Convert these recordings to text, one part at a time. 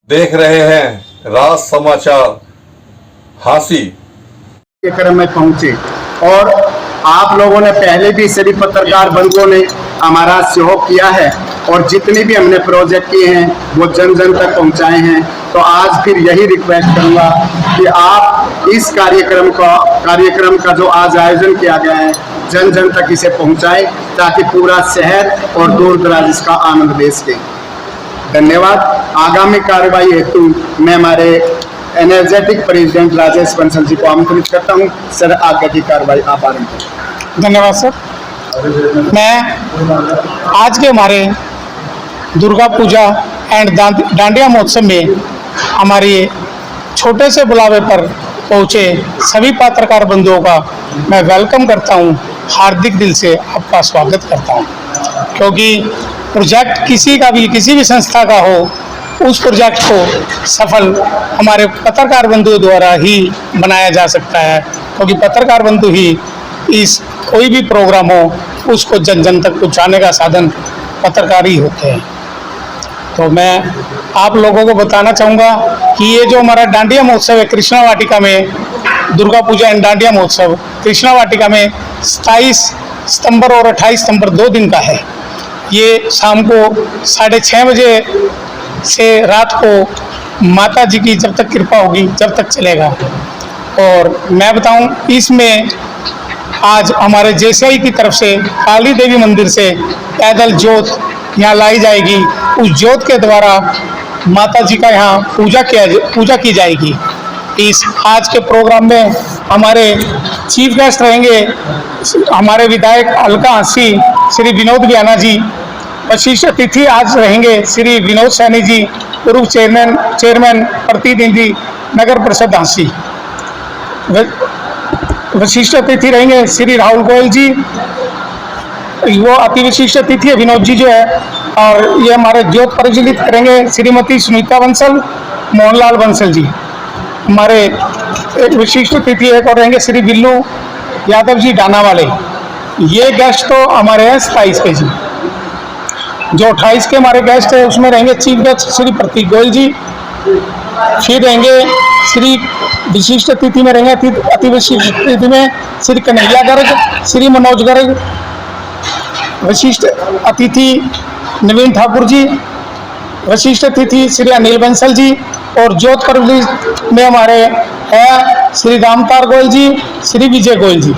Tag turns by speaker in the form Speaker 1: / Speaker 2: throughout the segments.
Speaker 1: देख रहे हैं राज समाचार हासी
Speaker 2: कार्यक्रम में पहुंचे और आप लोगों ने पहले भी सभी पत्रकार बंधुओं ने हमारा सहयोग किया है और जितने भी हमने प्रोजेक्ट किए हैं वो जन जन तक पहुंचाए हैं। तो आज फिर यही रिक्वेस्ट करूंगा कि आप इस कार्यक्रम का जो आज आयोजन किया गया है जन जन तक इसे पहुंचाएं ताकि पूरा शहर और दूर दराज इसका आनंद ले सके। धन्यवाद। आगामी कार्रवाई हेतु मैं हमारे एनर्जेटिक प्रेसिडेंट राजेश बंसल जी को आमंत्रित करता हूं। सर, आगे की कार्रवाई आप आरंभ करें।
Speaker 3: धन्यवाद सर। मैं आज के हमारे दुर्गा पूजा एंड डांडिया महोत्सव में हमारे छोटे से बुलावे पर पहुंचे सभी पत्रकार बंधुओं का मैं वेलकम करता हूं, हार्दिक दिल से आपका स्वागत करता हूं। क्योंकि प्रोजेक्ट किसी भी संस्था का हो, उस प्रोजेक्ट को सफल हमारे पत्रकार बंधु द्वारा ही बनाया जा सकता है। क्योंकि पत्रकार बंधु ही इस कोई भी प्रोग्राम हो उसको जन जन तक पहुँचाने का साधन पत्रकार ही होते हैं। तो मैं आप लोगों को बताना चाहूँगा कि ये जो हमारा डांडिया महोत्सव है कृष्णा वाटिका में, दुर्गा पूजा एंड डांडिया महोत्सव कृष्णा वाटिका में 27 सितंबर और 28 सितंबर 2 दिन का है। ये शाम को 6:30 बजे से रात को माता जी की जब तक कृपा होगी जब तक चलेगा। और मैं बताऊं, इसमें आज हमारे जेसीआई की तरफ से काली देवी मंदिर से पैदल जोत यहाँ लाई जाएगी। उस जोत के द्वारा माता जी का यहाँ पूजा की जाएगी। इस आज के प्रोग्राम में हमारे चीफ गेस्ट रहेंगे हमारे विधायक हल्का हंसी श्री विनोद बियाना जी। विशिष्ट अतिथि आज रहेंगे श्री विनोद सैनी जी, पूर्व चेयरमैन प्रतिनिधि नगर परिषद हंसी। विशिष्ट अतिथि रहेंगे श्री राहुल गोयल जी, वो अति विशिष्ट अतिथि है विनोद जी जो है। और ये हमारे ज्योत प्रज्वलित करेंगे श्रीमती सुनीता बंसल, मोहनलाल बंसल जी। हमारे एक विशिष्ट अतिथि एक और रहेंगे श्री बिल्लू यादव जी डाना वाले। ये गेस्ट तो हमारे हैं 27 के जी। जो 28 के हमारे गेस्ट है उसमें रहेंगे चीफ गेस्ट श्री प्रतीक गोयल जी। फिर रहेंगे श्री विशिष्ट अतिथि में रहेंगे अति विशिष्ट अतिथि में श्री कन्हैया गर्ग, श्री मनोज गर्ग। विशिष्ट अतिथि नवीन ठाकुर जी। विशिष्ट अतिथि श्री अनिल बंसल जी। और ज्योत प्रज्वलित में हमारे हैं श्री रामतार गोयल जी, श्री विजय गोयल जी।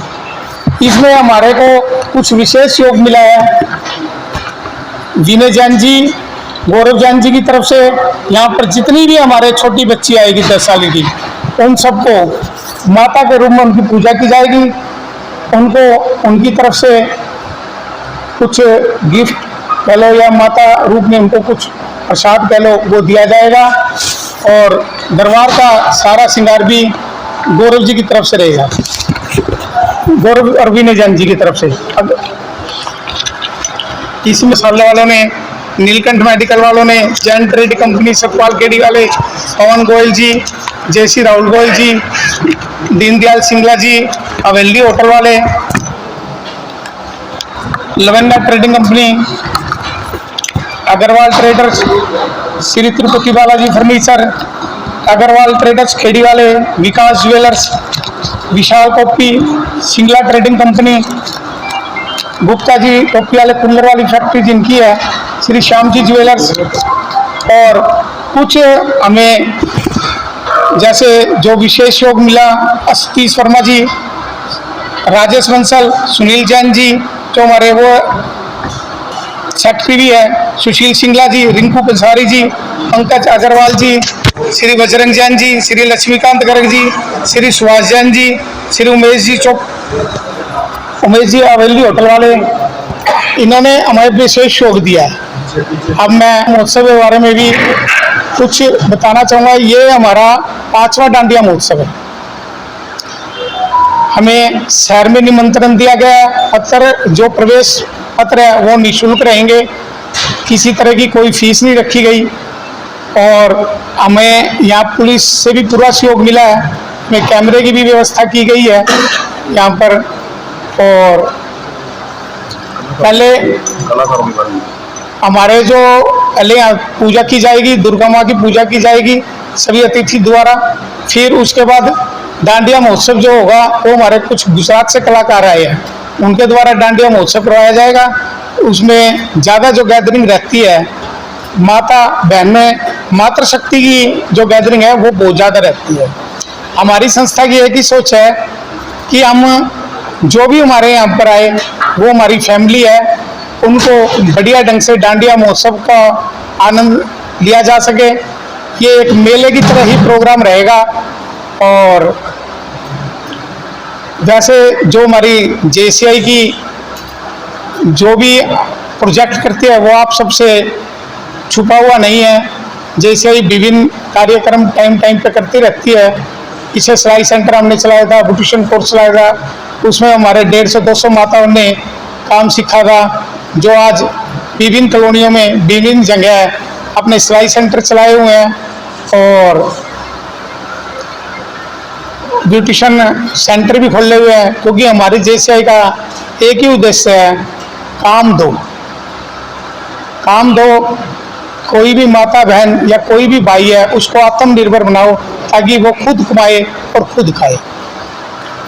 Speaker 3: इसमें हमारे को कुछ विशेष योग मिला है विनय जैन जी, गौरव जैन जी की तरफ से। यहाँ पर जितनी भी हमारे छोटी बच्ची आएगी 10 साल की, उन सबको माता के रूप में उनकी पूजा की जाएगी। उनको उनकी तरफ से कुछ गिफ्ट कह लो या माता रूप में उनको कुछ प्रसाद कह लो वो दिया जाएगा। और दरबार का सारा श्रृंगार भी गौरव जी की तरफ से रहेगा, गौरव और विनय जैन जी की तरफ से। अब इस मसाले वालों ने, नीलकंठ मेडिकल वालों ने, Jain trade company Satpal KD वाले, पवन गोयल जी, जयसी राहुल गोयल जी, दीनदयाल सिंगला जी, हवेली होटल वाले, लवेंडा trading company, Agarwal traders, Shri Tirupati Balaji furniture, Agarwal traders Kheri वाले, Vikas jewellers, Vishal copy, Singla trading company, Gupta ji copy वाले कूलर वाली फैक्ट्री जिनकी है, श्री श्याम जी ज्वेलर्स। और कुछ हमें जैसे जो विशेष योग मिला सतीश वर्मा जी, राजेश बंसल, सुनील जैन जी जो हमारे वो सेक्रेटरी भी है, सुशील सिंगला जी, रिंकू पंसारी जी, पंकज अग्रवाल जी, श्री बजरंग जैन जी, श्री लक्ष्मीकांत गर्ग जी, श्री सुभाष जैन जी, श्री उमेश जी हवेली होटल वाले, इन्होंने हमें विशेष योग दिया है। अब मैं महोत्सव के बारे में भी कुछ बताना चाहूँगा। ये हमारा 5वां डांडिया महोत्सव है। हमें शहर में निमंत्रण दिया गया है। पत्र जो प्रवेश पत्र है वो निःशुल्क रहेंगे, किसी तरह की कोई फीस नहीं रखी गई। और हमें यहाँ पुलिस से भी पूरा सहयोग मिला है, हमें कैमरे की भी व्यवस्था की गई है यहाँ पर। और पहले हमारे जो पहले यहाँ पूजा की जाएगी, दुर्गा माँ की पूजा की जाएगी सभी अतिथि द्वारा। फिर उसके बाद डांडिया महोत्सव जो होगा वो हमारे कुछ गुजरात से कलाकार आए हैं, उनके द्वारा डांडिया महोत्सव करवाया जाएगा। उसमें ज़्यादा जो गैदरिंग रहती है माता बहन में, मातृशक्ति की जो गैदरिंग है वो बहुत ज़्यादा रहती है। हमारी संस्था की एक ही सोच है कि हम जो भी हमारे यहाँ पर आए वो हमारी फैमिली है, उनको बढ़िया ढंग से डांडिया महोत्सव का आनंद लिया जा सके। ये एक मेले की तरह ही प्रोग्राम रहेगा। और वैसे जो हमारी JCI की जो भी प्रोजेक्ट करती है वो आप सबसे छुपा हुआ नहीं है। JCI विभिन्न कार्यक्रम टाइम पे करती रहती है। पीछे सिलाई सेंटर हमने चलाया था, ब्यूटिशियन कोर्स चलाया था, उसमें हमारे 150-200 माताओं ने काम सीखा था, जो आज विभिन्न कॉलोनियों में विभिन्न जगह अपने सिलाई सेंटर चलाए हुए हैं और ब्यूटिशियन सेंटर भी खोले हुए हैं। क्योंकि हमारी JCI का एक ही उद्देश्य है, काम दो। कोई भी माता बहन या कोई भी भाई है उसको आत्मनिर्भर बनाओ ताकि वो खुद कमाए और खुद खाए।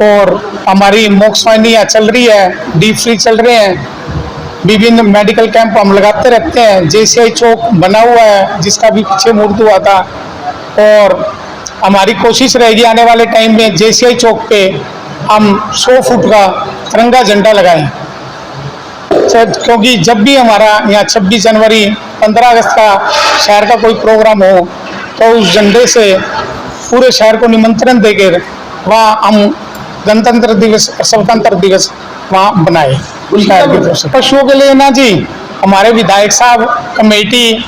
Speaker 3: और हमारी मोक्षवाहिनी यहाँ चल रही है, डीप फ्री चल रहे हैं, विभिन्न मेडिकल कैंप हम लगाते रहते हैं। JCI चौक बना हुआ है जिसका भी पीछे मुहूर्त हुआ था। और हमारी कोशिश रहेगी आने वाले टाइम में JCI चौक पे हम 100 फुट का तिरंगा झंडा लगाएं। क्योंकि जब भी हमारा यहाँ 26 जनवरी 15 अगस्त का शहर का कोई प्रोग्राम हो तो उस झंडे से पूरे शहर को निमंत्रण देकर वहाँ हम गणतंत्र दिवस और स्वतंत्र दिवस वहाँ बनाए शहर की तरफ से। पशुओं के लिए ना जी, हमारे विधायक साहब, कमेटी,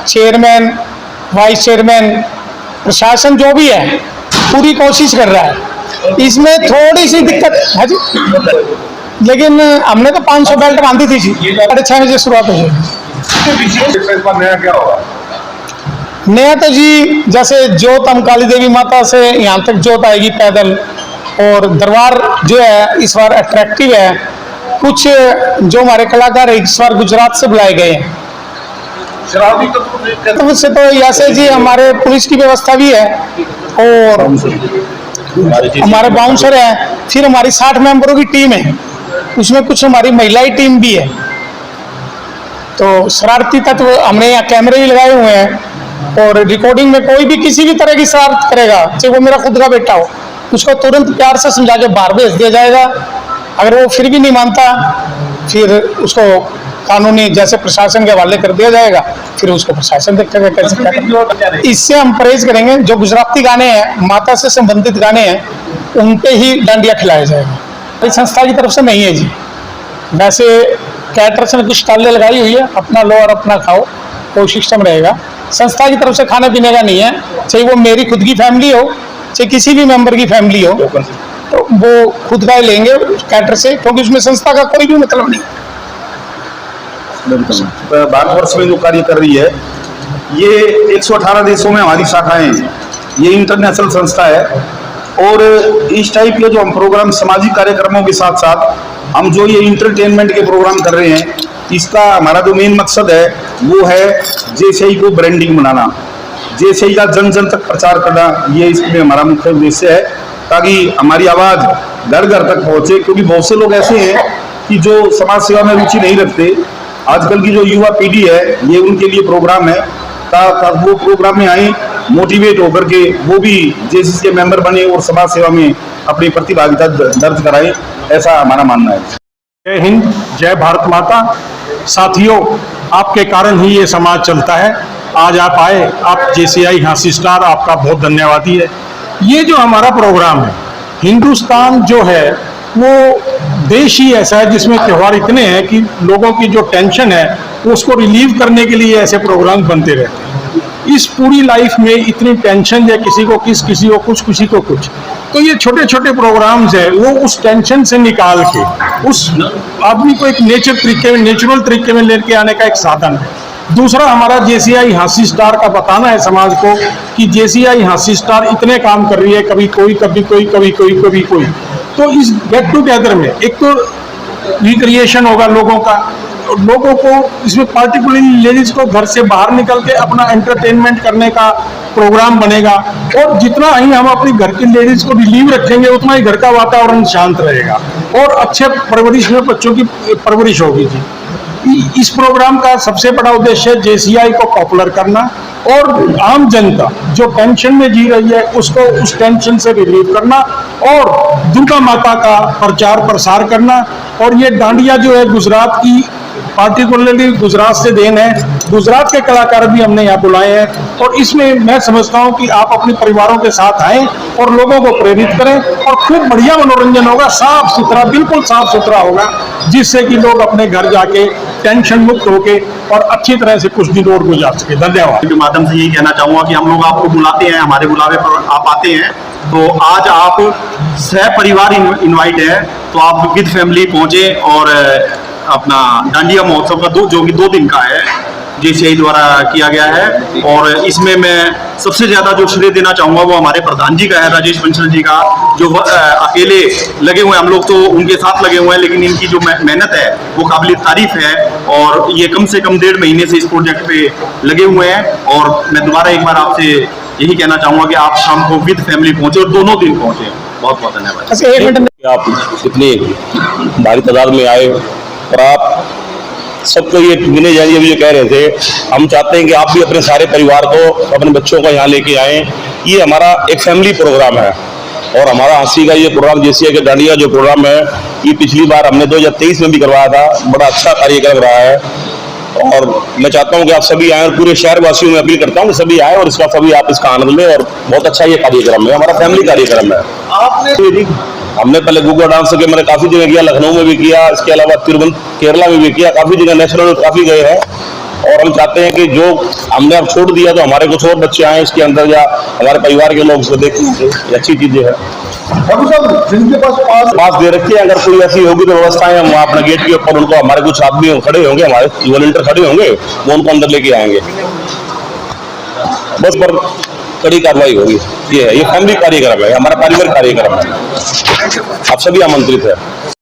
Speaker 3: चेयरमैन, वाइस चेयरमैन, प्रशासन जो भी है पूरी कोशिश कर रहा है। इसमें थोड़ी सी दिक्कत है जी, लेकिन हमने तो 500 बेल्ट बांधी थी जी, 6:30 बजे शुरुआत हो जाएगी।
Speaker 1: नया क्या होगा?
Speaker 3: नया तो जी जैसे जोत हम काली देवी माता से यहाँ तक जोत आएगी पैदल। और दरबार जो है इस बार अट्रैक्टिव है। कुछ जो हमारे कलाकार इस बार गुजरात से बुलाए गए हैं।
Speaker 1: शराबी
Speaker 3: तो उससे तो ऐसे जी हमारे पुलिस की व्यवस्था भी है और हमारे बाउंसर है। फिर हमारी 60 मेंबरों की टीम है, उसमें कुछ हमारी महिलाएं टीम भी है। तो शरारती तत्व हमने यहाँ कैमरे भी लगाए हुए हैं और रिकॉर्डिंग में कोई भी किसी भी तरह की शरारत करेगा, चाहे वो मेरा खुद का बेटा हो, उसको तुरंत प्यार से समझा के बाहर भेज दिया जाएगा। अगर वो फिर भी नहीं मानता फिर उसको कानूनी जैसे प्रशासन के हवाले कर दिया जाएगा, फिर उसको प्रशासन देखेगा कैसे क्या। इससे हम परहेज करेंगे। जो गुजराती गाने हैं, माता से संबंधित गाने हैं, उन पे ही डांडिया खिलाया जाएगा। इस संस्था की तरफ से नहीं है जी। वैसे कैटरर्स ने कुछ स्टॉलें लगाई हुई है, अपना लो और अपना खाओ, वो सिस्टम रहेगा। संस्था की तरफ से खाने पीने का नहीं है, चाहे वो मेरी खुद की फैमिली हो चाहे किसी भी मेंबर की फैमिली हो, तो वो खुद का ही लेंगे कैटर से, क्योंकि उसमें संस्था का कोई भी मतलब नहीं।
Speaker 4: भारतवर्ष में जो कार्य कर रही है, ये 118 देशों में हमारी शाखाएं हैं। ये इंटरनेशनल संस्था है और इस टाइप के जो हम प्रोग्राम सामाजिक कार्यक्रमों के साथ साथ हम जो ये इंटरटेनमेंट के प्रोग्राम कर रहे हैं, इसका हमारा जो मेन मकसद है वो है JCI को ब्रांडिंग बनाना, JCI का जन जन तक प्रचार करना। ये इसमें हमारा मुख्य उद्देश्य है ताकि हमारी आवाज़ घर घर तक पहुँचे। क्योंकि बहुत से लोग ऐसे हैं कि जो समाज सेवा में रुचि नहीं रखते। आजकल की जो युवा पीढ़ी है, ये उनके लिए प्रोग्राम है वो प्रोग्राम में आए, मोटिवेट होकर के वो भी JCI के मेंबर बने और समाज सेवा में अपनी प्रतिभागिता दर्ज कराएं, ऐसा हमारा मानना है।
Speaker 5: जय हिंद, जय भारत माता। साथियों, आपके कारण ही ये समाज चलता है। आज आप आए, आप JCI हाँसी स्टार, आपका बहुत धन्यवादी है। ये जो हमारा प्रोग्राम है, हिंदुस्तान जो है वो देश ही ऐसा है जिसमें त्यौहार इतने हैं कि लोगों की जो टेंशन है उसको रिलीव करने के लिए ऐसे प्रोग्राम बनते रहते हैं। इस पूरी लाइफ में इतनी टेंशन है, किसी को किसी को कुछ, किसी को कुछ, तो ये छोटे छोटे प्रोग्राम्स है वो उस टेंशन से निकाल के उस आदमी को एक नेचुरल तरीके में लेके आने का एक साधन है। दूसरा, हमारा JCI हाँसी स्टार का बताना है समाज को कि JCI हाँसी स्टार इतने काम कर रही है, कभी कोई कभी कोई कभी कोई कभी कोई। तो इस गेट टुगेदर में एक तो रिक्रिएशन होगा लोगों का, लोगों को इसमें पार्टिकुलरली लेडीज को घर से बाहर निकल के अपना एंटरटेनमेंट करने का प्रोग्राम बनेगा। और जितना ही हम अपनी घर की लेडीज को रिलीव रखेंगे उतना ही घर का वातावरण शांत रहेगा और अच्छे परवरिश में बच्चों की परवरिश होगी जी। इस प्रोग्राम का सबसे बड़ा उद्देश्य है JCI को पॉपुलर करना और आम जनता जो टेंशन में जी रही है उसको उस टेंशन से रिलीव करना और दुर्गा माता का प्रचार प्रसार करना। और ये डांडिया जो है गुजरात की पार्टिकुलरली गुजरात से देन है, गुजरात के कलाकार भी हमने यहाँ बुलाए हैं और इसमें मैं समझता हूँ कि आप अपने परिवारों के साथ आएं और लोगों को प्रेरित करें और खूब बढ़िया मनोरंजन होगा, साफ सुथरा, बिल्कुल साफ सुथरा होगा, जिससे कि लोग अपने घर जाके टेंशन मुक्त होके और अच्छी तरह से कुछ दिन और गुजार सके। धन्यवाद।
Speaker 6: के माध्यम से यही कहना चाहूंगा कि हम लोग आपको बुलाते हैं, हमारे बुलावे पर आप आते हैं, तो आज आप सह परिवार इनवाइट है, तो आप विद फैमिली पहुंचे और अपना डांडिया महोत्सव का जो कि 2 दिन का है JCI द्वारा किया गया है। और इसमें मैं सबसे ज्यादा जो श्रेय देना चाहूंगा वो हमारे प्रधान जी का है, राजेश बंसल जी का, जो अकेले लगे हुए हैं। हम लोग तो उनके साथ लगे हुए हैं, लेकिन इनकी जो मेहनत है वो काबिल तारीफ है और ये कम से कम 1.5 महीने से इस प्रोजेक्ट पे लगे हुए हैं। और मैं दोबारा एक बार आपसे यही कहना चाहूंगा कि आप शाम को विद फैमिली पहुंचे और दोनों दिन पहुंचे। बहुत बहुत धन्यवाद।
Speaker 7: आप इतनी भारी तादाद में आए और आप सबको ये मिले जाए, अभी ये कह रहे थे, हम चाहते हैं कि आप भी अपने सारे परिवार को, अपने बच्चों को यहाँ लेके आएँ। ये हमारा एक फैमिली प्रोग्राम है और हमारा हंसी का ये प्रोग्राम JCI के डांडिया जो प्रोग्राम है, ये पिछली बार हमने 2023 में भी करवाया था, बड़ा अच्छा कार्यक्रम रहा है। और मैं चाहता हूँ कि आप सभी आए और पूरे शहर वासियों में अपील करता हूँ कि सभी आए और इसका सभी आप इसका आनंद लें। और बहुत अच्छा ये कार्यक्रम है, हमारा फैमिली कार्यक्रम है। हमने पहले गुग्गा डांस के मैंने काफी जगह किया, लखनऊ में भी किया, इसके अलावा केरला में भी किया, काफी जगह नेशनल में काफी गए हैं। और हम चाहते हैं कि जो हमने अब छोड़ दिया तो हमारे कुछ और बच्चे आए इसके अंदर, या हमारे परिवार के लोग इसको देखें, ये अच्छी चीजें हैं।
Speaker 4: जिनके
Speaker 7: पास दे रखी है, अगर कोई ऐसी होगी तो व्यवस्थाएं, हम अपने गेट के ऊपर उनको, हमारे कुछ आदमी खड़े होंगे, हमारे वॉलंटियर खड़े होंगे, वो उनको अंदर लेके आएंगे, बस पर कड़ी कार्रवाई होगी। ये है, ये फैमिली कार्यक्रम है, हमारा पारिवारिक कार्यक्रम है, आप सभी आमंत्रित है।